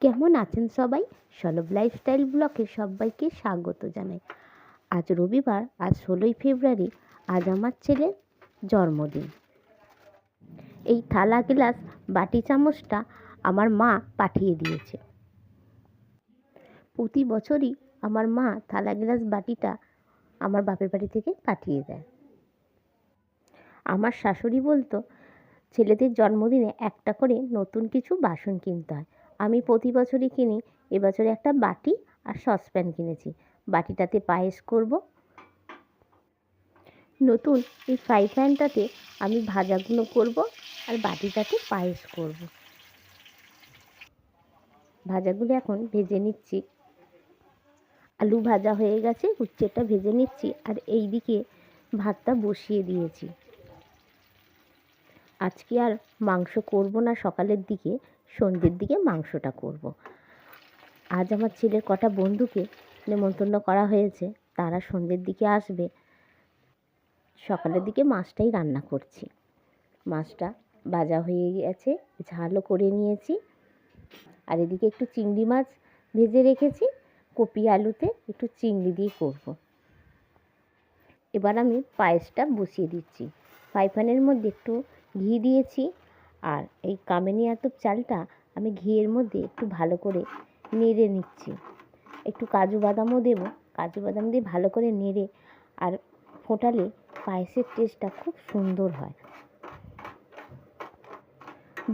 কেমন আছেন সবাই? সলভ লাইফস্টাইল ব্লগে সবাইকে স্বাগত জানাই। আজ রবিবার, আজ 16ই ফেব্রুয়ারি। আজ আমার ছেলের জন্মদিন। এই থালা গ্লাস বাটি চামচটা আমার মা পাঠিয়ে দিয়েছে। প্রতি বছরই আমার মা থালা গ্লাস বাটিটা আমার বাপের বাড়ি থেকে পাঠিয়ে দেয়। আমার শাশুড়ি বলতো, ছেলেদের জন্মদিনে একটা করে নতুন কিছু বাসন কিনতে হয়। আমি প্রতি বছরই কিনি। এবছরে একটা বাটি আর সসপ্যান কিনেছি। বাটিটাতে পায়েস করব। নতুন এই ফ্রাই প্যানটাতে আমি ভাজাগুলো করব আর বাটিটাতে পায়েস করব। ভাজাগুলো এখন ভেজে নিচ্ছি। আলু ভাজা হয়ে গেছে, উচ্ছেটা ভেজে নিচ্ছি। আর এই দিকে ভাতটা বসিয়ে দিয়েছি। আজকে আর মাংস করব না, সকালের দিকে সন্ধ্যের দিকে মাংসটা করব। আজ আমার ছেলের কটা বন্ধুকে নেমন্তন্ন করা হয়েছে, তারা সন্ধ্যের দিকে আসবে। সকালের দিকে মাছটাই রান্না করছি। মাছটা ভাজা হয়ে গেছে, ঝালও করে নিয়েছি। আর এদিকে একটু চিংড়ি মাছ ভেজে রেখেছি। কপি আলুতে একটু চিংড়ি দিয়ে করব। এবার আমি পায়েসটা বসিয়ে দিচ্ছি। ফ্রাই প্যানের মধ্যে একটু ঘি দিয়েছি। আর এই কামিনী আতপ চালটা আমি ঘিয়ের মধ্যে একটু ভালো করে নেড়ে নিচ্ছি। একটু কাজু বাদামও দেবো। কাজু বাদাম দিয়ে ভালো করে নেড়ে আর ফোটালে পায়েসের টেস্টটা খুব সুন্দর হয়।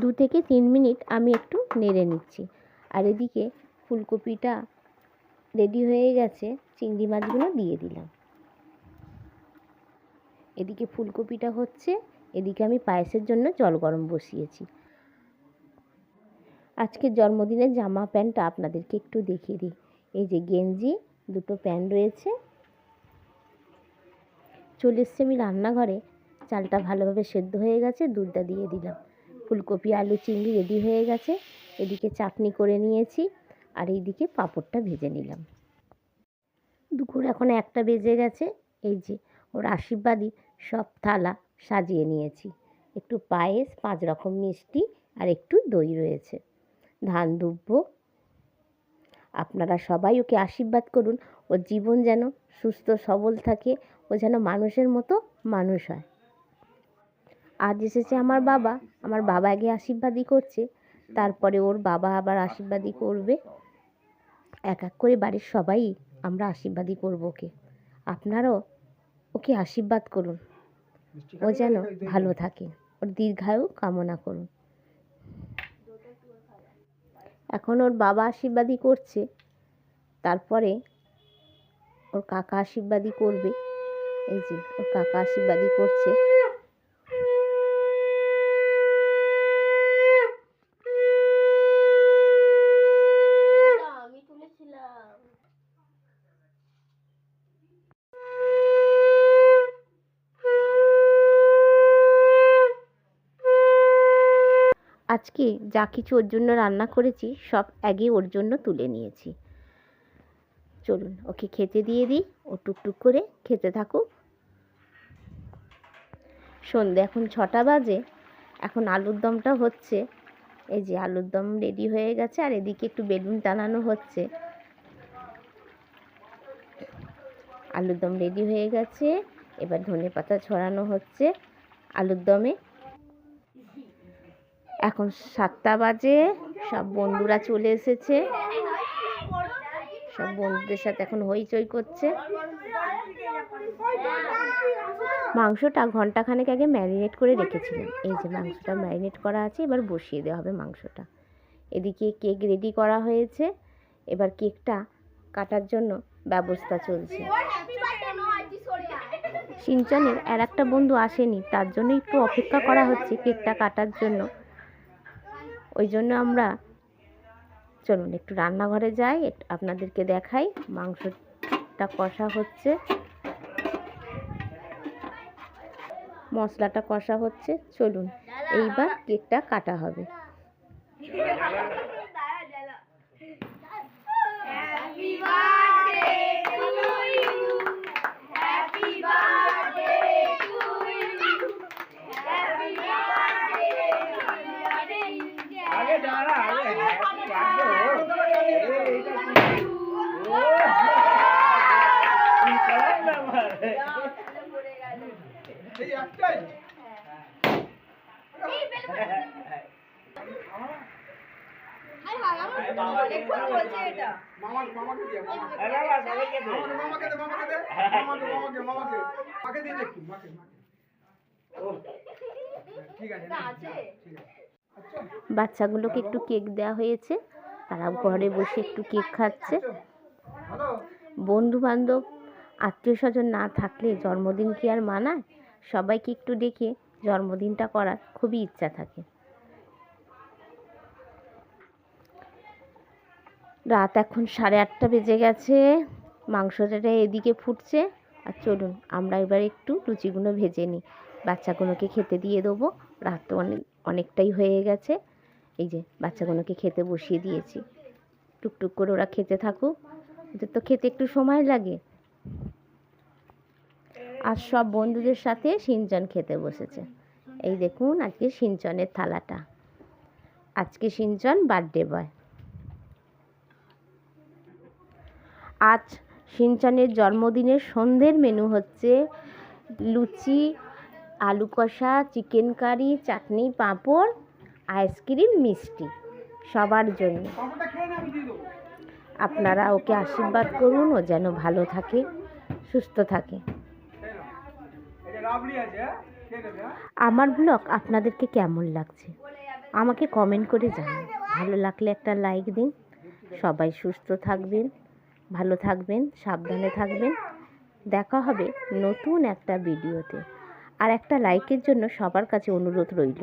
2 থেকে 3 মিনিট আমি একটু নেড়ে নিচ্ছি। আর এদিকে ফুলকপিটা রেডি হয়ে গেছে, চিংড়ি মাছগুলো দিয়ে দিলাম। এদিকে ফুলকপিটা হচ্ছে, এদিকে আমি পায়েসের জন্য জল গরম বসিয়েছি। আজকের জন্মদিনের জামা প্যান্টটা আপনাদেরকে একটু দেখিয়ে দিই। এই যে গেঞ্জি, 2টো প্যান্ট রয়েছে। চলে এসছি আমি রান্নাঘরে। চালটা ভালোভাবে সেদ্ধ হয়ে গেছে, দুধটা দিয়ে দিলাম। ফুলকপি আলু চিংড়ি রেডি হয়ে গেছে। এদিকে চাটনি করে নিয়েছি। আর এইদিকে পাঁপড়টা ভেজে নিলাম। দুপুর এখন 1টা বেজে গেছে। এই যে ওর আশীর্বাদী সব থালা সাজিয়ে নিয়েছি। একটু পায়েস, 5 রকম মিষ্টি আর একটু দই রয়েছে। ধান দুব্ব। আপনারা সবাই ওকে আশীর্বাদ করুন, ওর জীবন যেন সুস্থ সবল থাকে, ও যেন মানুষের মতো মানুষ হয়। আজ এসেছে আমার বাবা। আমার বাবা আগে আশীর্বাদই করছে, তারপরে ওর বাবা আবার আশীর্বাদই করবে। এক এক করে বাড়ির সবাই আমরা আশীর্বাদই করব ওকে। আপনারাও ওকে আশীর্বাদ করুন, ও যেন ভালো থাকে, ওর দীর্ঘায়ু কামনা করুন। এখন ওর বাবা আশীর্বাদই করছে, তারপরে ওর কাকা আশীর্বাদই করবে। এই যে ওর কাকা আশীর্বাদই করছে। আজকে যা কিছু ওর জন্য রান্না করেছি সব আগে ওর জন্য তুলে নিয়েছি। চলুন ওকে খেতে দিয়ে দিই, ও টুকটুক করে খেতে থাকুক। সন্ধ্যে এখন 6টা বাজে। এখন আলুর দমটা হচ্ছে। এই যে আলুর দম রেডি হয়ে গেছে। আর এদিকে একটু বেলুন টানানো হচ্ছে। আলুর দম রেডি হয়ে গেছে। এবার ধনেপাতা ছড়ানো হচ্ছে আলুর দমে। এখন 7টা বাজে। সব বন্ধুরা চলে এসেছে। সব বন্ধুদের সাথে এখন হইচই করছে। মাংসটা ঘন্টাখানেক আগে ম্যারিনেট করে রেখেছিলাম। এই যে মাংসটা ম্যারিনেট করা আছে, এবার বসিয়ে দেওয়া হবে মাংসটা। এদিকে কেক রেডি করা হয়েছে। এবার কেকটা কাটার জন্য ব্যবস্থা চলছে। সিনচনের আর একটা বন্ধু আসেনি, তার জন্য একটু অপেক্ষা করা হচ্ছে কেকটা কাটার জন্য। ওই জন্য আমরা, চলুন একটু রান্নাঘরে যাই, আপনাদেরকে দেখাই। মাংসটা কষা হচ্ছে, মশলাটা কষা হচ্ছে। চলুন এইবার কেকটা কাটা হবে। বাচ্চাগুলোকে একটু কেক দেওয়া হয়েছে, তারা ঘরে বসে একটু কেক খাচ্ছে। বন্ধু বান্ধব আত্মীয় স্বজন না থাকলে জন্মদিন কি আর মানায়? সবাইকে একটু ডেকে জন্মদিনটা করার খুবই ইচ্ছা থাকে। রাত এখন 8:30 বেজে গেছে, মাংসটা এদিকে ফুটছে। আর চলুন আমরা এবার একটু লুচিগুলো ভেজে নিই, বাচ্চাগুলোকে খেতে দিয়ে দেবো। রাত তো অনেকটাই হয়ে গেছে। এই যে বাচ্চাগুলোকে খেতে বসিয়ে দিয়েছি, টুকটুক করে ওরা খেতে থাকুক, ওদের তো খেতে একটু সময় লাগে। আর সব বন্ধুদের সাথে সিঞ্চন খেতে বসেছে। এই দেখুন আজকে সিঞ্চনের থালাটা, আজকে সিঞ্চন বার্থডে বয়। আজ সিঞ্চনের জন্মদিনের সন্ধ্যের মেনু হচ্ছে লুচি, আলু কষা, চিকেন কারি, চাটনি, পাঁপড়, আইসক্রিম, মিষ্টি সবার জন্য। আপনারা ওকে আশীর্বাদ করুন, ও যেন ভালো থাকে, সুস্থ থাকে। আমার ব্লগ আপনাদেরকে কেমন লাগছে আমাকে কমেন্ট করে জানান। ভালো লাগলে একটা লাইক দিন। সবাই সুস্থ থাকবেন, ভালো থাকবেন, সাবধানে থাকবেন। দেখা হবে নতুন একটা ভিডিওতে। আর একটা লাইকের জন্য সবার কাছে অনুরোধ রইল।